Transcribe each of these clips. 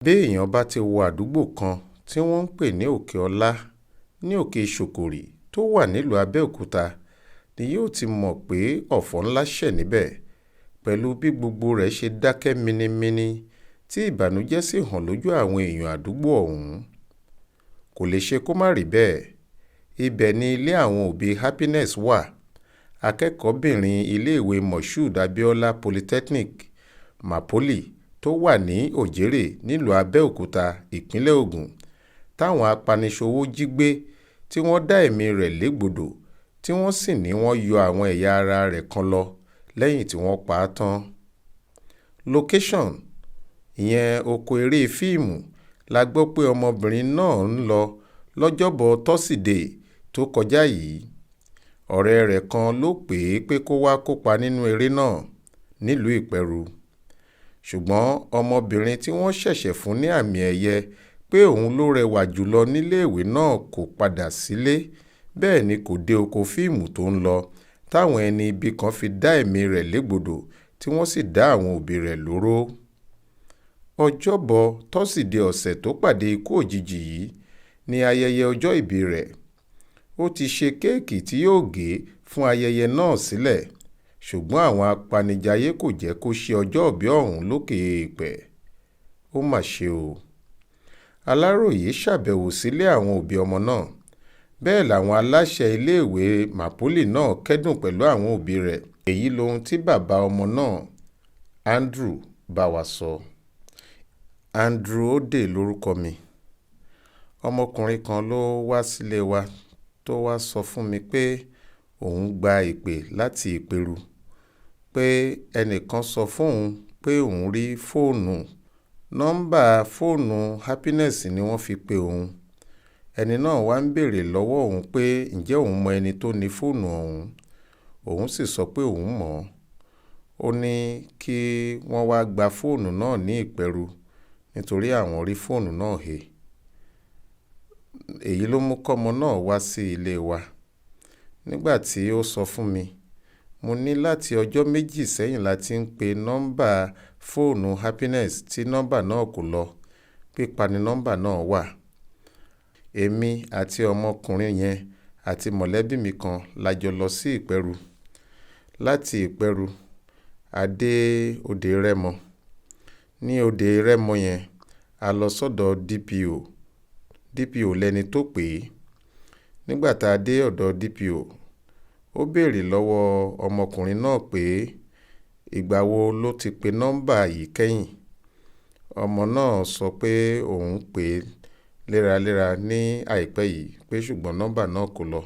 béèyàn bá ti wọ àdúgbò kan tí wọ́n ń pè ní òkè-ọlá ní òkè ṣòkòrì tó wà nílùú àbẹ́òkúta ni yóò ti mọ̀ pé ọ̀fọ̀ ńlá ṣẹ̀ níbẹ̀ pẹ̀lú bí gbogbo rẹ̀ ṣe dákẹ́ minimini tí ìbànújẹ́ sì hàn lójú àwọn èèyàn àdúgbò ọ̀hún. kò lè ṣe kó má rí bẹ́ẹ̀. ibẹ̀ ni ilé àwọn òbí Apanis wà, akẹ́kọ̀ọ́bìnrin iléèwé Moshood Abiola Polytechnic Mapoly tó wà ní òjèrè nílùú àbẹ́òkúta ìpínlẹ̀ Ògùn táwọn apaniṣòwò jí gbé tí wọ́n dá ẹ̀mí rẹ̀ légbodò tí wọ́n sì ní wọ́n yọ àwọn ẹ̀yà ara rẹ̀ kan lọ lẹ́yìn tí wọ́n pa á tán. Location: ìyẹn oko eré fíìmù la gbọ́ pé ọmọbìnrin náà ń lọ lọ́jọ́bọ̀ tọ́sídẹ̀ẹ́ tó kọjá yìí. ọ̀rẹ́ rẹ̀ kan ló pè é pé kó wá kópa nínú eré náà nílùú ìpẹ̀rù. ṣùgbọ́n ọmọbìnrin tí wọ́n ṣẹ̀ṣẹ̀ fún ní àmì ẹ̀yẹ pé òun ló rẹwà jùlọ níléèwé náà kò padà sílé, bẹ́ẹ̀ ni kò dé oko fíìmù tó ń lọ táwọn ẹni ibi kan fi dá ẹ̀mí rẹ̀ légbodò tí wọ́n sì dá àwọn òbí rẹ̀ lóró. ọjọ́bọ̀ tọ́sídẹ̀ẹ́ ọ̀sẹ̀ tó pàdé ikú òjijì yìí ni ayẹyẹ ọjọ́ ìbí rẹ̀. ó ti ṣe kéèkì tí yóò gé fún ayẹyẹ náà sílẹ̀, ṣùgbọ́n àwọn apanijayé kò jẹ́ kó ṣe ọjọ́ ìbí ọ̀hún lókè èèpẹ̀. ó mà ṣe o. aláròye ṣàbẹ̀wò sílé àwọn òbí ọmọ náà, bẹ́ẹ̀ làwọn aláṣẹ iléèwé Mapoly náà kẹ́dùn pẹ̀lú àwọn òbí rẹ̀. èyí lohun tí bàbá ọmọ náà Andrew bá wa sọ. Andrew Ode lórúkọ mi. ọmọkùnrin kan ló wá sílé wa tó wá sọ fún mi pé òun gba ìpè láti ìpẹ̀rù pé ẹnìkan sọ fóun pé òun rí fóònù. nọ́ńbà fóònù Apanis ni wọ́n fi pe òun. ẹni náà wá ń béèrè lọ́wọ́ òun pé ǹjẹ́ òun mọ ẹni tó ní fóònù ọ̀hún. òun sì sọ pé òun mọ̀ ọ́n. ó ní kí wọ́n wá gba fóònù náà ní ìpẹ̀rù nítorí àwọn rí fóònù náà he. èyí ló mú kọ́mọ náà wá sí ilé wa. nígbà tí ó sọ fún mi, mo ní láti ọjọ́ méjì sẹ́yìn la ti ń pe nọ́ńbà fóònù Apanis tí nọ́ńbà náà kò lọ, pípa ni nọ́ńbà náà wà. èmi àti ọmọkùnrin yẹn àti mọ̀lẹ́bí mi kan la jọ lọ sí ìpẹ̀rù. láti ìpẹ̀rù a dé òde rẹ́mọ. ní òde rẹ́mọ yẹn a lọ sọ́dọ̀ DPO lẹ́ni tó pè é. nígbà tá a dé ọ̀dọ̀ DPO, ó béèrè lọ́wọ́ ọmọkùnrin náà pé ìgbà wo ló ti pe nọ́ńbà yìí kẹ́yìn. ọmọ náà sọ pé òun pè é léraléra ní àìpẹ́ yìí pé ṣùgbọ́n nọ́ńbà náà kò lọ.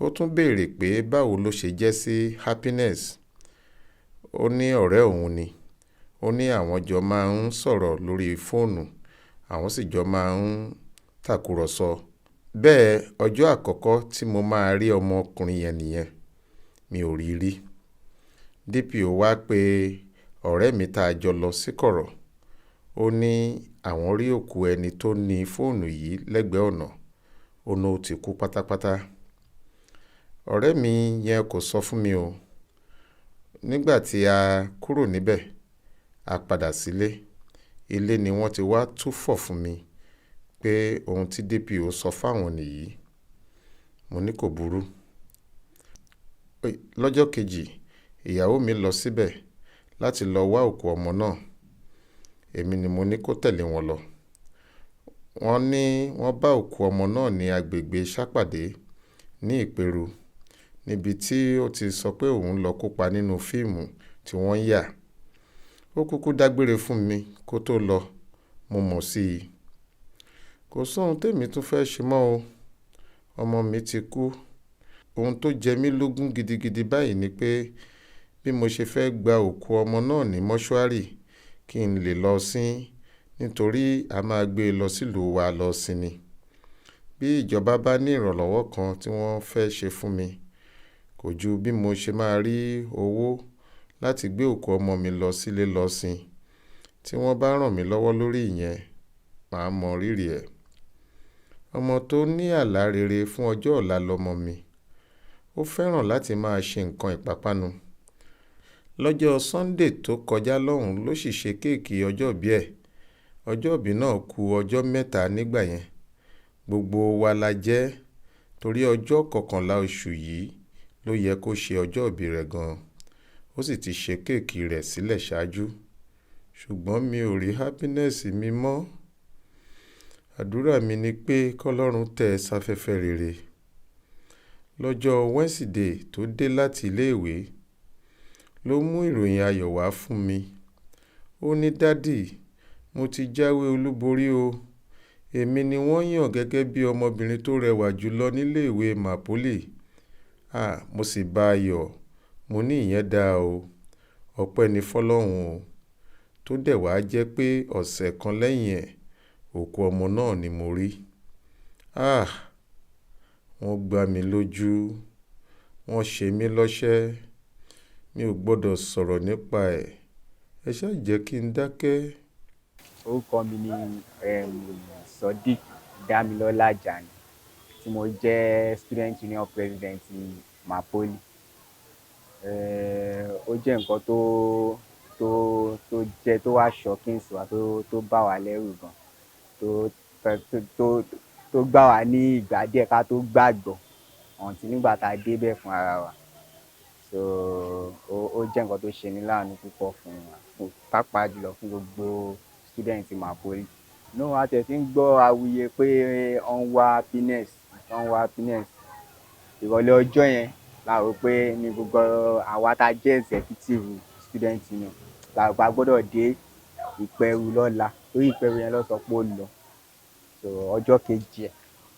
ó tún béèrè pé báwo ló ṣe jẹ́ sí Apanis. ó ní ọ̀rẹ́ òun ni. ó ní àwọn jọ máa ń sọ̀rọ̀ lórí fóònù, àwọn sì jọ máa ń tàkúrọ̀sọ. bẹ́ẹ̀ ọjọ́ àkọ́kọ́ tí mo máa rí ọmọkùnrin yẹn nìyẹn, mi ò rí rí. DPO wá pé ọ̀rẹ́ mi tá a jọ lọ sí kọ̀rọ̀. ó ní àwọn rí òkú ẹni tó ní fóònù yìí lẹ́gbẹ̀ẹ́ ọ̀nà. ó ní ó ti kú pátápátá. ọ̀rẹ́ mi yẹn kò sọ fún mi o. nígbà tí a kúrò níbẹ̀, a padà sílé. ilé ni wọ́n ti wá túfọ̀ fún mi pé ohun tí DPO sọ fáwọn nìyí. mo ní kò burú. lọ́jọ́ kejì, ìyàwó mi lọ síbẹ̀ láti lọ wá òkú ọmọ náà. èmi ni mo ní kó tẹ̀lé wọn lọ. wọ́n ní wọ́n bá òkú ọmọ náà ní agbègbè sápàdé ní ìpẹ̀rù, níbi tí ó ti sọ pé òun lọ kópa nínú fíìmù tí wọ́n ń yà. ó kúkú dágbére fún mi kó tó lọ. mo mọ̀ sí i. kò sóhun tèmi tún fẹ́ ṣe mọ́ o. ọmọ mi ti kú. ohun tó jẹ mí lógún gidigidi báyìí ni pé bí mo ṣe fẹ́ gba òkú ọmọ náà ní mọ́ṣúárì kí n lè lọ sin, nítorí a máa gbé e lọ sílùú wa lọ sin ni. bí ìjọba bá ní ìrànlọ́wọ́ kan tí wọ́n fẹ́ ṣe fún mi, kò ju bí mo ṣe máa rí owó láti gbé òkú ọmọ mi lọ sílé lọ sin. tí wọ́n bá ràn mí lọ́wọ́ lórí ìyẹn, màá mọ rírì ẹ̀. ọmọ tó ní àlá rere fún ọjọ́ ọ̀la lọmọ mi. ó fẹ́ràn láti máa ṣe nǹkan ìpápánu. lọ́jọ́ Sunday tó kọjá lọ́hùn ló sì ṣe kéèkì ọjọ́bí ẹ̀. Ọjọ́ ìbí náà ku ọjọ́ mẹ́ta nígbà yẹn. Gbogbo wa la jẹ́ torí ọjọ́ 11 oṣù yìí ló yẹ kó ṣe ọjọ́ ìbí rẹ̀ gan-an. Ó sì ti ṣe kéèkì rẹ̀ sílẹ̀ ṣáájú. Ṣùgbọ́n mi ò rí happiness mi mọ́. Àdúrà mi ni pé kọ́lọ́run tẹ́ ẹ sáfẹ́fẹ́ rere. Lọ́jọ́ Wednesday tó dé láti iléèwé ló mú ìròyìn ayọ̀ wá fún mi. Ó ní, "Dádì, mo ti jáwé olúborí o. Èmi ni wọ́n yàn gẹ́gẹ́ bí ọmọbìnrin tó rẹwà jùlọ níléèwé Mapoly." Mo sì bá a yọ̀. Mo ní ìyẹn dáa o. Ọpẹ́ ni fọ́lọ́run o. Tó dẹ̀ wá jẹ́ pé ọ̀sẹ̀ kan lẹ́yìn ẹ̀, òkú ọmọ náà ni mo rí. Wọ́n gbá mi lójú. Wọ́n ṣe mí lọ́ṣẹ́. Mi ò gbọ́dọ̀ sọ̀rọ̀ nípa ẹ̀. Ẹ ṣáà jẹ́ kí n dákẹ́. Orúkọ mi ni Sodiq Damilọ́lá Ajani tí mo jẹ́ student union president Mapoly. Ó jẹ́ nǹkan tó wá shocking sí wa, tó bá wa lẹ́rù gan, tó gbà wá ní ìgbà díẹ̀ ká tó gbàgbọ́ until nígbà tá a débẹ̀ fún ara wa. So ó jẹ́ nǹkan tó ṣe ní láàánú púpọ̀ fún wa, pàápàá jùlọ fún gbogbo student Mapoly. A tẹ̀ sí ń gbọ́ awuye pé wọ́n ń wá happiness. Ìrọ̀lẹ́ ọjọ́ yẹn la rò pé ní gbogbo àwa tá a jẹ́ executive student union la rò pé a gbọ́dọ̀ dé Ìpẹ̀rù lọ́la, torí Ìpẹ̀rù yẹn ló sọ pé ó lọ. So ọjọ́ kejì ẹ̀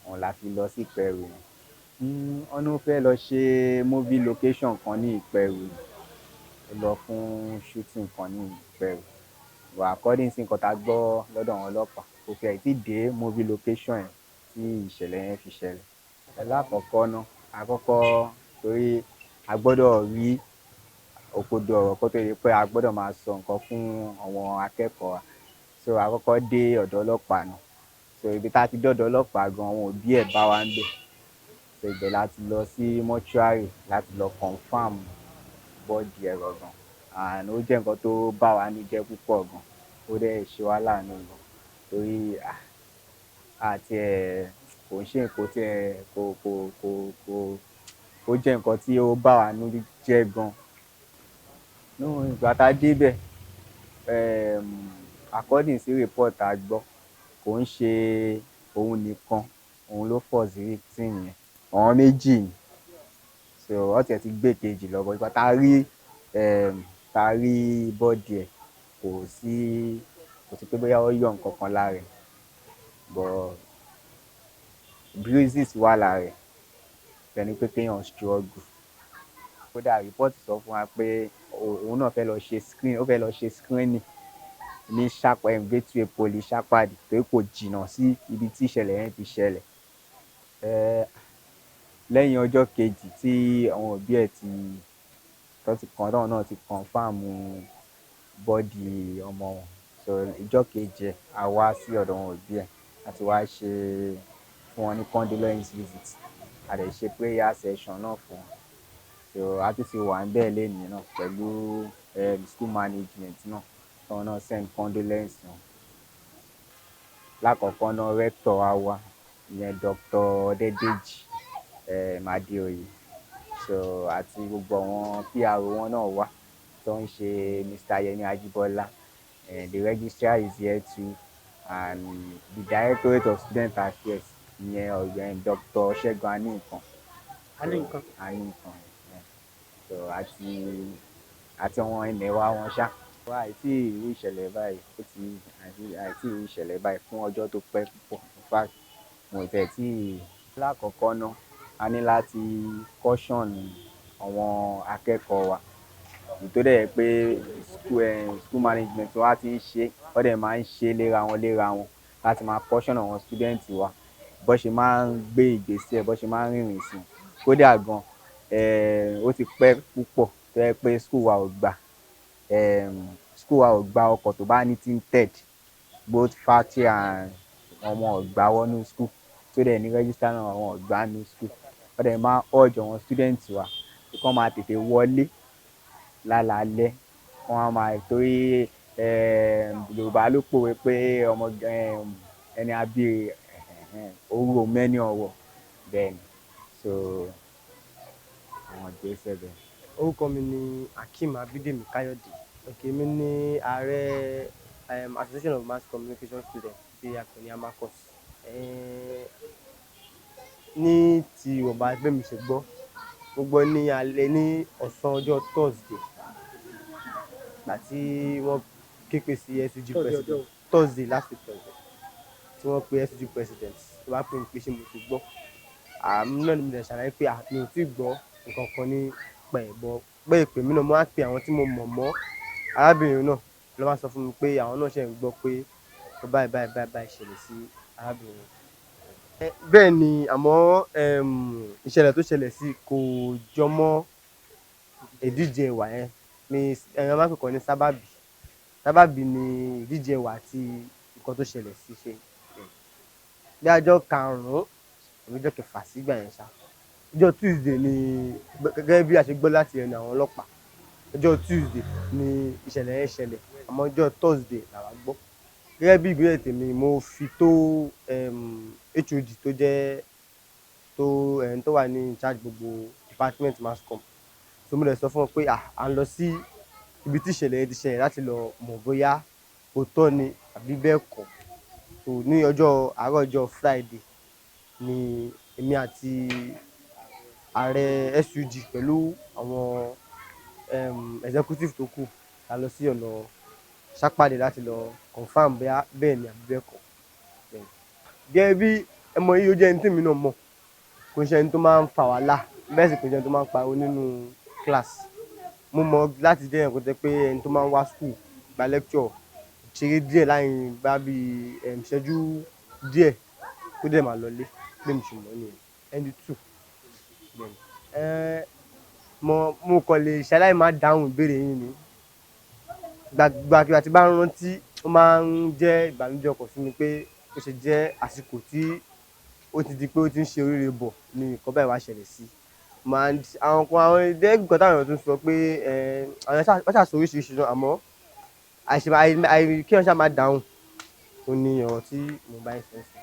òun la fi lọ sí Ìpẹ̀rù yẹn. Wọ́n ní ó fẹ́ lọ ṣe movie location kan ní Ìpẹ̀rù. Ó lọ fún shooting kan ní Ìpẹ̀rù. But according sí nǹkan tá a gbọ́ lọ́dọ̀ àwọn ọlọ́pàá, kò fẹ́ tí dé movie location yẹn tí ìṣẹ̀lẹ̀ yẹn fi ṣẹlẹ̀. Lákọ̀ọ́kọ́ náà, torí a gbọ́dọ̀ rí òkodo ọ̀rọ̀ kó tó di pé a gbọ́dọ̀ máa sọ nǹkan fún àwọn akẹ́kọ̀ọ́ wa. So àkọ́kọ́ dé ọ̀dọ̀ ọlọ́pàá náà. So ibi tá a ti dọ̀dọ̀ ọlọ́pàá gan, àwọn òbí ẹ̀ bá wa ń bẹ̀. So ibẹ̀ láti lọ sí mọ́ṣúárì láti lọ confam bọ́ọ̀dì ẹ̀rọ gan. And ó jẹ́ nǹkan tó bá wa ní jẹ́ púpọ̀ gan. Ó dẹ̀ ṣe wá láàánú gan. Torí àti kò ń ṣe nǹkan tí ó jẹ́ nǹkan tí ó bá wa ní jẹ́ gan. Ìgbà tá a débẹ̀, according sí report tá a gbọ́, kò ń ṣe òun nìkan òun ló fọ̀ sí victim yẹn. Àwọn méjì ni. So wọ́n tiẹ̀ ti gbé kejì lọ, but ìgbà tá a rí bọ́ọ̀dì ẹ̀ kò sí pé bóyá ó yọ nǹkan kan lára ẹ̀, but bruises wà lára ẹ̀. Ẹni pé kéèyàn struggle. Kódà report sọ fún wa pé òun náà fẹ́ lọ ṣe screening ní Gateway Police Ṣápàdì, torí kò jìnnà sí ibi tí ìṣẹ̀lẹ̀ yẹn ti ṣẹlẹ̀. Lẹ́yìn ọjọ́ kejì tí àwọn òbí ẹ̀ táwọn náà ti confam bọ́ọ̀dì ọmọ wọn. So ìjọ́ kejì ẹ̀ a wá sí ọ̀dọ̀ àwọn òbí ẹ̀ láti wá ṣe fún wọn ní condolence visit. A dẹ̀ ṣe prayer session náà fún wọn. So a tún ti wà níbẹ̀ lénìí náà pẹ̀lú school management náà, táwọn náà send condolence wọn. Lákọ̀ọ́kọ́ náà rector wa wá, ìyẹn Dr. Ọdẹ́dèjì Mádéoyè. So àti gbogbo àwọn PRO wọn náà wá, tó ń ṣe Mr. Yemi Ajibola. The registrar is here too, and the Directorate of Student Affairs, ìyẹn ọ̀gbẹ́ni Dr. Ṣẹ́gun Aníǹkan. So àti àwọn ẹnẹ̀ wa wọn ṣá. Àìtí ìrí ìṣẹ̀lẹ̀ báyìí fún ọjọ́ tó pẹ́ púpọ̀. In fact, mo tẹ̀ tí lákọ̀ọ́kọ́ náà a ní láti caution àwọn akẹ́kọ̀ọ́ wa. Nítorí pé school management wa ti ń ṣe, wọ́n dẹ̀ máa ń ṣe léra wọn láti máa caution àwọn student wa bó ṣe máa ń gbé ìgbésẹ̀, bó ṣe máa ń rìnrìn sí. Kódà gan, ó ti pẹ́ púpọ̀ tó jẹ́ pé school wa ò gba ọkọ̀ tó bá ní tinted, both factory and ọmọ ọ̀gbà wọnú school, tó dẹ̀ ní register náà àwọn ọ̀gbà ní school. Wọ́n dẹ̀ máa urge àwọn student wa kí wọ́n máa tètè wọlé lálaalẹ́. Torí Yorùbá ló pòwe pé ọmọ ẹni abíire orú mẹ́ni ọ̀wọ̀ bẹ́ẹ̀ ni. So àwọn ìgbésẹ̀ bẹ́ẹ̀. Orúkọ mi ni Akeem Abídèmí Káyọ̀dé. Okay, èmi ni ààrẹ Association of Mass Communication Students tí a pè ní AMACOS. Ní ti ìwọ̀nba bẹ́mi ṣe gbọ́, mo gbọ́ ní alẹ́ ní ọ̀sán ọjọ́ Thursday ìgbà tí wọ́n képe sí SUG president Thursday last week Thursday tí wọ́n pe SUG president tó bá pè mí pé ṣé mo ti gbọ́. Náà ni mo dẹ̀ ṣàlàyé pé mi ò tí gbọ́ nǹkan kan nípa ẹ̀ bọ́ pé ìpè mí náà mo wá pe àwọn tí mo mọ̀ mọ́ arábìnrin náà ló wá sọ fún mi pé àwọn náà ṣẹ̀ ń gbọ́ pé báyìí ṣẹlẹ̀ sí arábìnrin. Bẹ́ẹ̀ ni, àmọ́ ìṣẹ̀lẹ̀ tó ṣẹlẹ̀ sí kò jọ mọ́ ìdíje ẹ̀wà yẹn ni ẹ̀yàn máa ń pè kàn ní sábàbí. Sábàbí ni ìdíje ẹ̀wà àti nǹkan tó ṣẹlẹ̀ sí ṣe. Bí ọjọ́ 5 àbí ọjọ́ 6 sígbà yẹn ṣá. Ọjọ́ Tuesday ni gẹ́gẹ́ bí a ṣe gbọ́ láti ẹnu àwọn ọlọ́pàá. Ọjọ́ Tuesday ni ìṣẹ̀lẹ̀ yẹn ṣẹlẹ̀ àmọ́ ọjọ́ Thursday làwa gbọ́. Gẹ́gẹ́ bí ìbéèrè tèmi mo fi tó HOD tó jẹ́ tó wà ní in charge gbogbo department mass comm. So mo dẹ̀ sọ fún wọn pé à ń lọ sí ibi tí ìṣẹ̀lẹ̀ yẹn ti ṣẹlẹ̀ láti lọ mọ̀ bóyá òótọ́ ni àbí bẹ́ẹ̀ kọ́. So ní àárọ̀ ọjọ́ Friday ni èmi àti ààrẹ SUG pẹ̀lú àwọn executive tó kù la lọ sí ọ̀nà Sápàdé láti lọ confirm bóyá bẹ́ẹ̀ ni àbí bẹ́ẹ̀ kọ́. Gẹ́gẹ́ bí ẹmọ yìí ó jẹ́ ẹni tèmi náà mọ̀, kò ń ṣe ẹni tó máa ń fa wàhálà, bẹ́ẹ̀ sì kò ń ṣe ẹni tó máa ń pariwo nínú class. Mo mọ̀ láti jẹ́ èèyàn kó jẹ́ pé ẹni tó máa ń wá school gba lecture ṣeré díẹ̀ láàrin bá bí ìṣẹ́jú díẹ̀ kó dẹ̀ máa lọlé bí mo ṣe mọ̀ nìyẹn. ND2 mo kàn lè ṣaláì má dáhùn ìbéèrè yín ni. Gbàkigbà tí bá ń rántí ó máa ń jẹ́ ìbànújẹ́ ọkàn fún mi pé ó ṣe jẹ́ àsìkò tí ó ti di pé ó ti ń ṣe oríire bọ̀ ni nǹkan báyìí wá ṣẹlẹ̀ sí. Àwọn ìdẹ́gbẹ̀kan táwọn èèyàn tún sọ pé wọ́n ṣàṣọ oríṣiríṣi náà àmọ́ kí wọ́n ṣá má dáhùn ó ní ọ̀rọ̀ tí mo bá ń sọ sí.